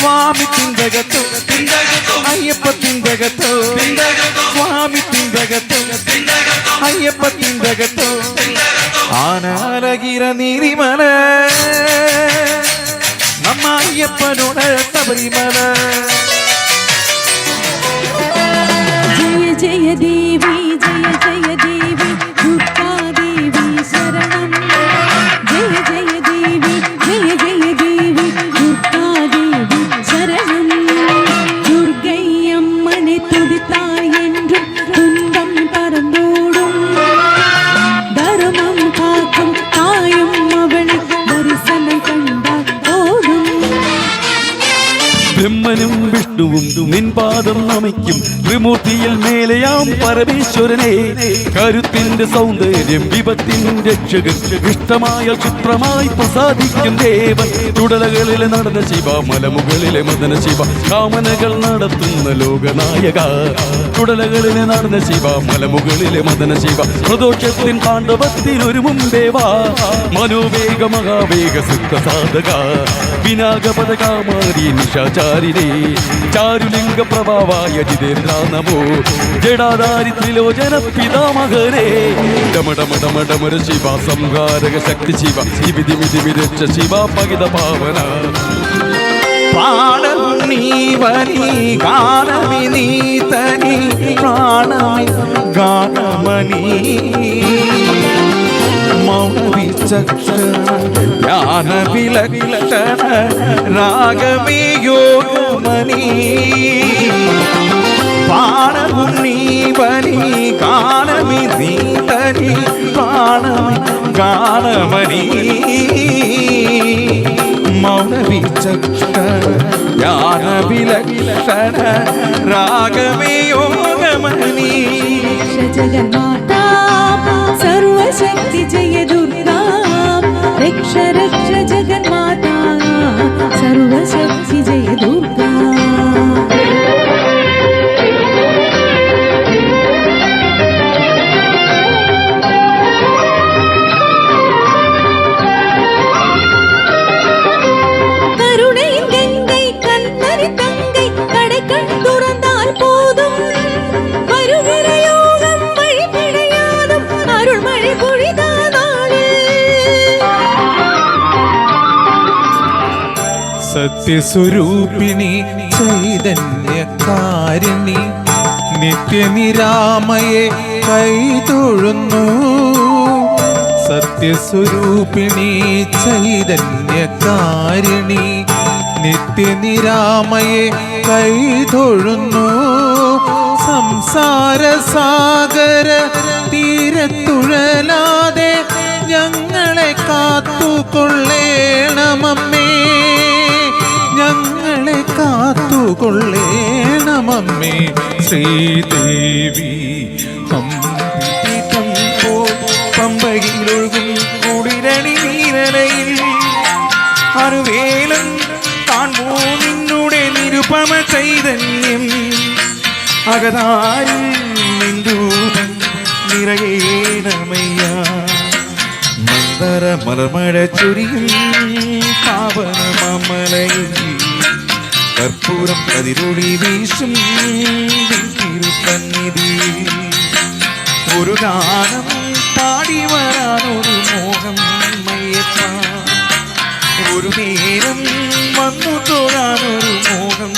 സ്വാമി തിന്തകത്തോ അയ്യപ്പ തിന്തകത്തോ സ്വാമി തിന്തകത്തോ അയ്യപ്പ തിന്തകത്തോ ആനാലകിര നീരിമല നമ്മ അയ്യപ്പനോട് ശബരിമല ജയ ജയ ദേവി ജയ ജയ ദേവി ദുർഗാ ദേവി ശരണം ജയ ജയ ദേവി ജയ ജയ ദേവി ദുർഗാ ദേവി ശരണം ദുർഗയമ്മനെ തുടിത്തായി என்றும் துன்பம் பறந்தோடும் தர்மம் காக்கும் தாயும் அவளை தரிசனம் கண்டால் ஓடும் ബ്രഹ്മനും വിഷ്ണുവും നിൻപാദം നമിക്കും ത്രിമൂർത്തിയിൽ മേലെയാം പരമേശ്വരനെ കരുത്തിന്റെ സൗന്ദര്യം വിപത്തിൻ രക്ഷകൻ ഇഷ്ടമായ ചിത്രമായി പ്രസാദിക്കും ദേവൻ തുടലകളിലെ നടന്ന ശിവ മലമുകളിലെ മദന ശിവ കാമനകൾ നടത്തുന്ന ലോകനായക തുടലകളിലെ നടന്ന ശിവ മലമുകളിലെ മദന ശിവ പ്രദോഷത്തിൻ താണ്ഡവത്തിൽ ഒരു മുമ്പേവാ മനോവേഗ മഹാവേഗ സിദ്ധ സാധക വിനാഗപദ കാമാരി നിശാചാരിണി ചാരുലിംഗ പ്രഭാവായ ജിതേന്ദ്ര നമോ ജഡാധാരി ത്രിലോചന പിതാമഹരേ ഡമഡമഡമഡമര ശിവ സംഹാരക ശക്തി ശിവ വിധിമിതിമിരച്ച ശിവ പകിത പാവന പ്രാണവും നീവനി ഗാനമി നീതനി പ്രാണമി ഗാനമണി ജ്ഞാനവിലക്ഷണ രാഗമേ യോഗമണി പ്രാണവും നീവനി ഗാനമി നീതനി പ്രാണമി ഗാനമണി മൗനവിചക്ഷണ ജ്ഞാനവിലക്ഷണ രാഗമേ യോഗമണി जगन्माता सर्वशक्ति जय दुर्गा रक्ष रक्ष जगन्माता सर्वशक्ति जय दुर्गा സത്യസ്വരൂപിണി ചൈതന്യകാരിണി നിത്യനിരാമയെ കൈതൊഴുന്നു സത്യസ്വരൂപിണി ചൈതന്യകാരിണി നിത്യനിരാമയെ കൈതൊഴുന്നു സംസാര സാഗര തീരത്തുഴലാതെ ഞങ്ങളെ കാത്തുകൊള്ളേണമമ്മേ ഞങ്ങളെ കാത്തുകൊള്ളേണമമ്മേ ശ്രീദേവി പമ്പയിലൊഴുകും കുളിരണി നീരലയിൽ അറുവേലം കാണുമോ നിന്നുടെ നിരുപമ ചൈതന്യം അകതാരിൽ നിൻരൂപം നിറയേണമയ്യ മന്ദര മലമഴ ചൊരിയും പാവനമലയിൽ കർപ്പൂരം കതിരൊളി വീശും തിരുസന്നിധി ഒരു ഗാനം പാടി വരാനൊരു മോഹം മയ്യപ്പ ഒരു നേരം വന്നു തൊഴാനൊരു മോഹം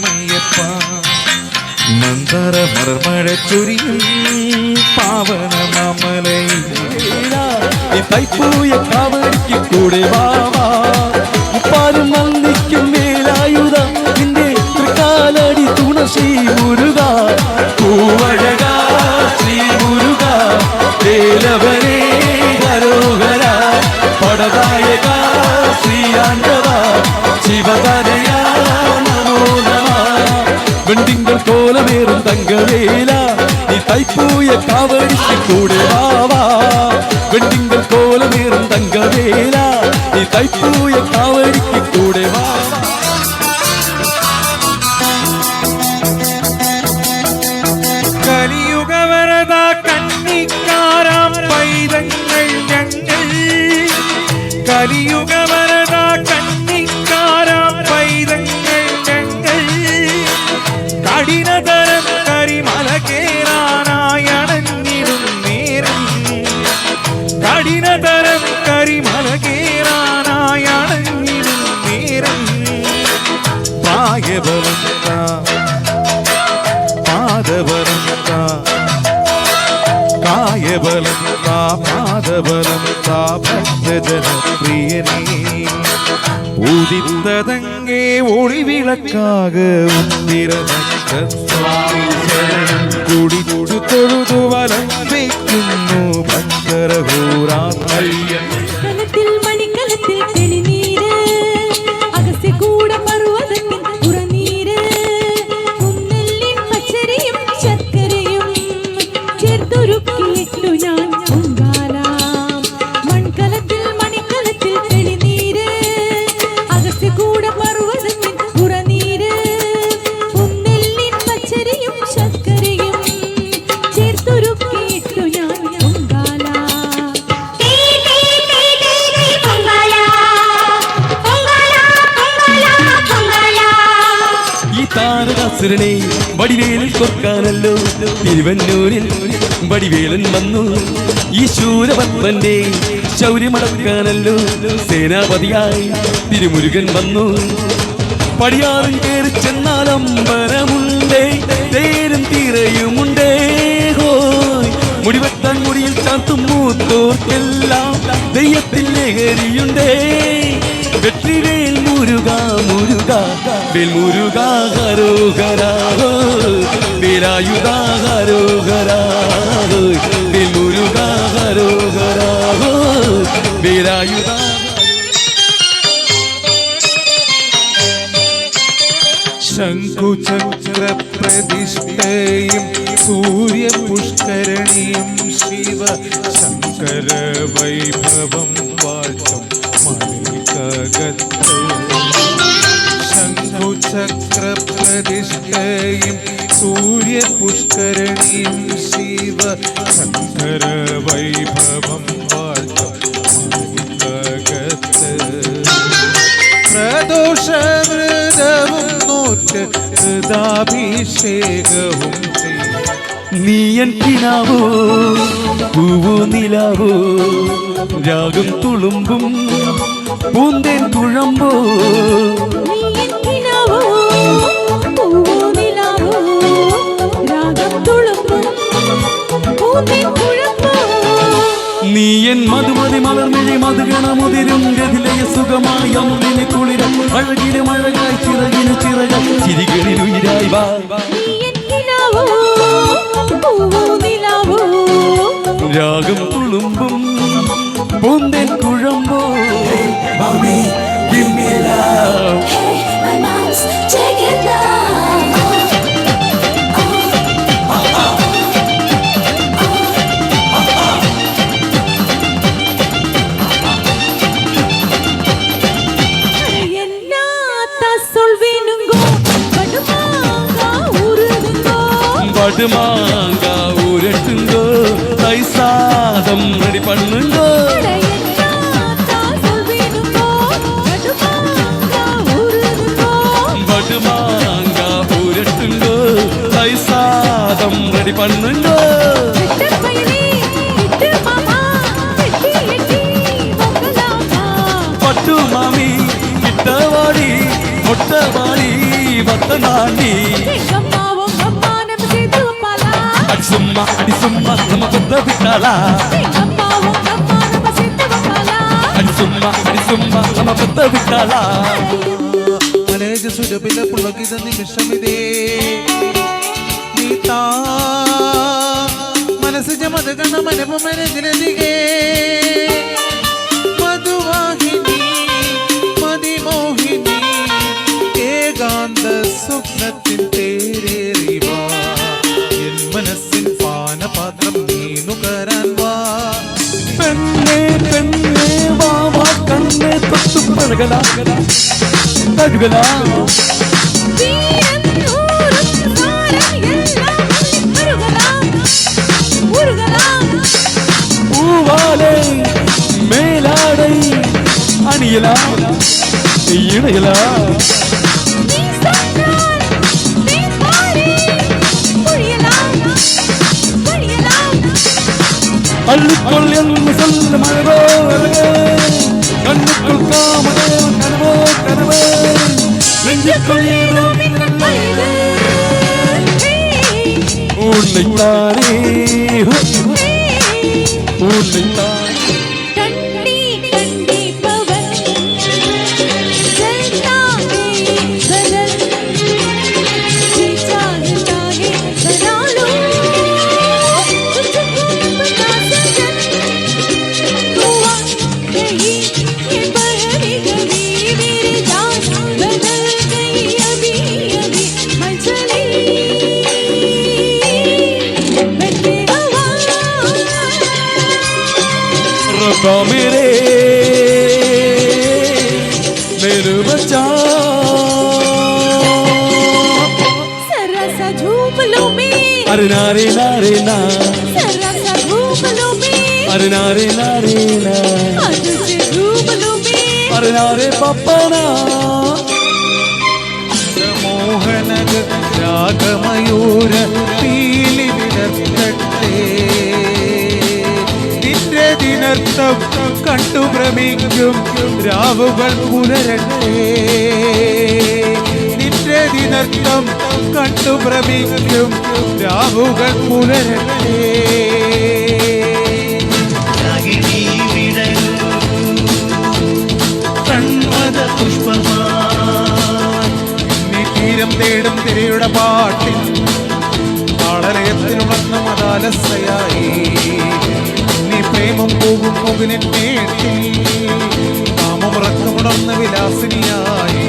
മയ്യപ്പ മന്ദര മലമഴ ചൊരിയും പാവനമലയിൽ തൈപ്പൂയ കാവടിക്ക് കൂടെ വാവാ ഉപ്പാലും നന്ദിക്കും മേലായുധ നിന്റെ തൃക്കാലടി തുണ ശ്രീ മുരുക പൂവഴക ശ്രീ മുരുക ദേലവനേ ഹരോഹര പടനായക ശ്രീയാണ്ടവ ശിവതനയാ നമോ നമ വെണ്ടിങ്കൾ കോലമേറും തങ്കവേല നീ തൈപ്പൂയ കാവടിക്ക് കൂടെ വാവാ വെണ്ടിങ്കൾ കോലമേറും തങ്കവേല നീ തൈപ്പൂയ കാവടിക്ക് കൂടെ വാ കലിയുഗവരദ കന്നിക്കാരാം പൈതങ്ങൾ ഞങ്ങൾ കലിയുഗവരദ കന്നിക്കാരാം പൈതങ്ങൾ പാദബലം താ കായബലം താ പാദബലം താ ഭക്തജന പ്രിയനേ ഉദിത്തതങ്ങേ ഒളിവിളക്കാക കുടിച്ചു തൊഴുതു വലം വയ്ക്കുന്നു ഭക്തരഹൂരാത്രയ്യൻ കലത്തിൽ മണിക്കലത്തിൽ തെളിനീര് അകസെ കൂടെ പർവ്വതത്തിൻ പുറനീര് കുന്നെല്ലിൻ പച്ചരിയും ശർക്കരയും ചേർത്തുരുക്കിയിട്ടു ഞാൻ പൊങ്കാലാം മൺകലത്തിൽ മണിക്കലത്തിൽ തെളിനീര് അകസെ കൂടെ പർവ്വതത്തിൻ പുറനീര് കുന്നെല്ലിൻ പച്ചരിയും ശർക്കരയും ചേർത്തുരുക്കിയിട്ടു ഞാൻ പൊങ്കാലാം താരകാസുരനെ വടിവേലിൽ കൊർക്കാനല്ലോ തിരുവന്നൂരിൽ വടിവേലൻ വന്നു ഈ ശൂരപത്മന്റെ ശൗര്യമടക്കാനല്ലോ സേനാപതിയായി തിരുമുരുകൻ വന്നു പടിയാറും കയറി ചെന്നാലമ്പരമുണ്ടേ തേരും തീരയുമുണ്ടേ ഹോയ് മുടിവെട്ടാൻ മുടിയിൽ ചാർത്തും മൂത്തോർക്കെല്ലാം ദയ്യത്തിൽ ലഹരിയുണ്ടേ വെற்றிവേൽ മുരുക മുരുക വേൽ മുരുക ഹരോഹരാ വേലായുധ ഹരോഹരാ വേൽ മുരുക ഹരോഹരാ വേലായുധ ശംഖുചക്രപ്രതിഷ്ഠയും സൂര്യപുഷ്കരണിയും ശിവ ശങ്കര വൈഭവം വാഴ്ത്തും മണികകത്ത് ശംഖുചക്രപ്രതിഷ്ഠയും സൂര്യപുഷ്കരണിയും ശിവ ശങ്കര വൈഭവം വാഴ്ത്തും മണികകത്ത് പ്രദോഷവ്രതവും നോറ്റ് ഹൃദാഭിഷേകവും നീയൻ കിനാവോ പൂവോ നിലാവോ രാഗം തുളുമ്പും പൂന്തേൻ കുഴമ്പോ നീയൻ കിനാവോ പൂവോ നിലാവോ രാഗം തുളുമ്പും പൂന്തേൻ കുഴമ്പോ നീയൻ മധുമതി മലർമിഴി മധുഗണമുതിരും ഗതിലയ സുഖമായി അമ്മിന് കുളിരം അഴകിന് മഴകായി ചിറകിന് ചിറക ചിരികളിൽ ഉയരായി വാ നീയൻ കിനാവോ പൂവോ നിലാവോ രാഗം തുളുമ്പും പൂന്തേൻ കുഴമ്പോ Give me love. Hey, my mom's taking love. படுமாங்க ஊரட்டுங்கோ தைசாதம் ரெடி பண்ணுங்கோ படுமாங்க ஊரட்டுங்கோ தைசாதம் ரெடி பண்ணுங்கோ பட்டு மாமி கிட்டவாடி மொட்டவாடி வத்தனாண்டி அடி சும்மா நம்ம கொத்த விட்டாளா அடி சும்மா நம்ம கொத்த விட்டாளா മലേജ സുരഭില പുളകിത നിമിഷമിതേ നീതാ മനസ്സജ മതഗണ മനപമനതിലതികേ മധുവാഹിനി മതിമോഹിനി ഏകാന്ത സ്വപ്നത്തിൻ തേരേറിവാ എൻ മനസ്സിൻ പാനപാത്രം നീനുകരാൻ വാ പെണ്ണേ പെണ്ണേ വാ വാ കണ്ണേ തൊട്ടു പഴകലാ തഴുകലാ பூவாலை மேலாடை அணியலா இணையலா அள்ளிக்கொள் என்று சொல்ல மழவோ கண்ணுக்குள் காமதேவன் கனவோ கனவே நெஞ்சு நெஞ்சுக்குள்ளேதோ மின்னல் பெய்யுது. உன்னைத்தானே உன்னைத்தானே கண்டி கண்டிப்பவன் ஜெயித்தானே பலன். ஜெயிச்சாகத்தானே பலாலும் तुझको बता सजन हुआ यही ये पहली गली मेरी जान बदल गई अभी अभी मैं चली मैं तेरा रब्बा मेरे बच्चा जरा सा झूम लो मैं अरे नारे नारे ना जरा सा झूम लो मैं अरे नारे नारे ना आज से झूम लो मैं अरे नारे पापा ना മോഹനഗ രാഗമയൂര പീലി വിടർത്തട്ടെ നിന്റെ ദിനർത്ഥം കണ്ടു ഭ്രമിക്കും രാവുകൾ പുലരട്ടെ നിന്റെ ദിനർത്ഥം കണ്ടു ഭ്രമിക്കും രാവുകൾ പുലരട്ടെ നീ തീരം തേടും തിരയുടെ പാട്ടിൽ താളലയത്തിലുണർന്ന മതാലസയായി നീ പ്രേമം പോകും മുകിലിൻ നേട്ടിൽ നാമമുറക്കമുണർന്ന വിലാസിനിയായി